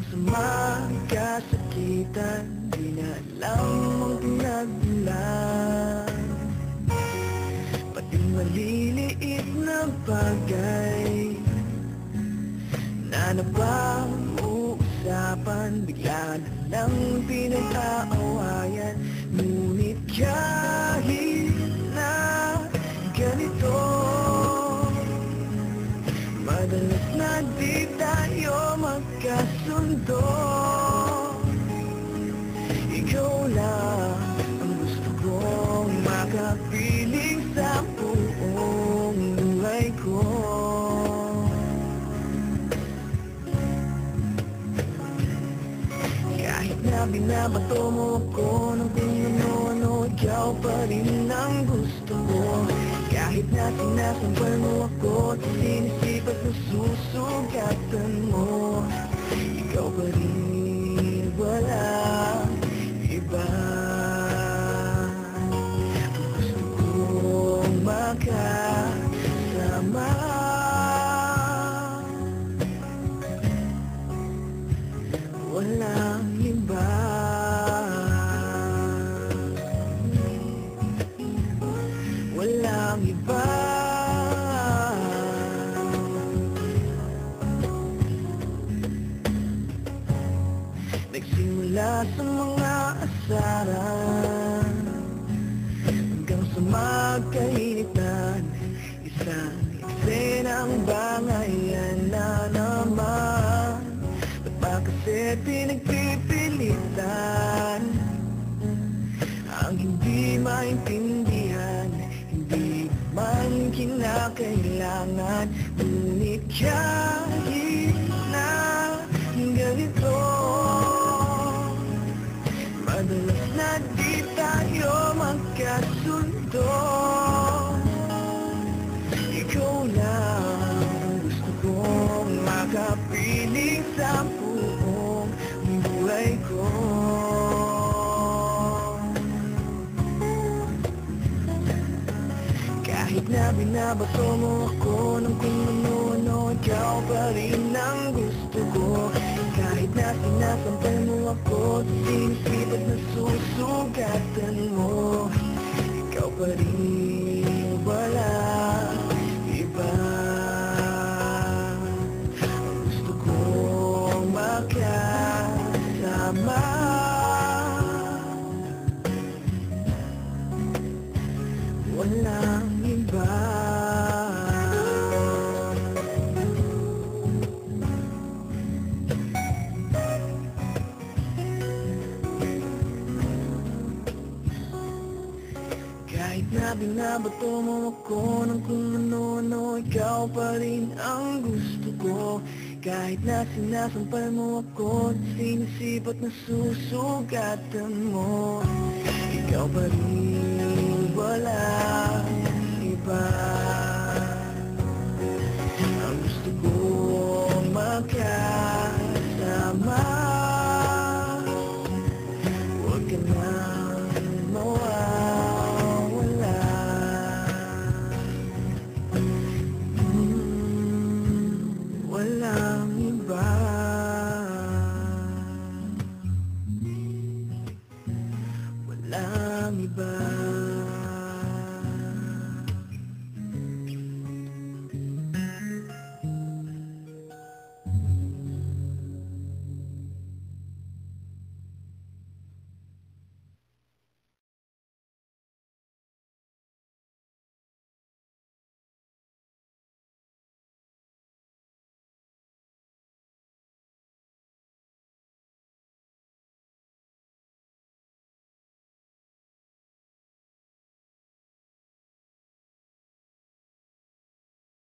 sa magkasakitan, di na alam ang pinagmulan. Pati maliliit na bagay na napag-uusapan, bigla na lang pinag-aawayan. Ngunit kahit na ganito, madalas na di tayo magkasundo. Ikaw lang ang gusto kong makapiling sa buong buhay ko. Kahit na binabato mo ako ng kung ano-ano, ikaw pa rin ang gusto ko. Kahit na sinasampal mo ako at sinisip at nasusugatan mo, ikaw pa rin, walang iba. Gusto kong makasama, walang iba. Walang iba. Nagsimula sa mga asaran hanggang sa magkainitan, isang eksenang bangayan na naman. Ba't ba kasi pinagpipilitan ang hindi maintindihan, hindi man kinakailangan? Ngunit kahit na ganito, madalas na di tayo magkasundo. Ikaw lang gusto kong makapiling sa buong buhay ko. Kahit na binabato mo ako ng kung ano-ano, ikaw pa rin ang gusto ko. Kahit na sinasampal mo ako, sinisip at nasusugatan mo, ikaw pa rin, walang iba. Gusto kong makasama, walang iba. Kahit na binabato mo ako ng kung ano-ano, ikaw pa rin ang gusto ko. Kahit na sinasampal mo ako, sinisip at nasusugatan mo, ikaw pa rin, walang iba. Ang gusto kong makasama, huwag ka nang mawawala. Walang iba.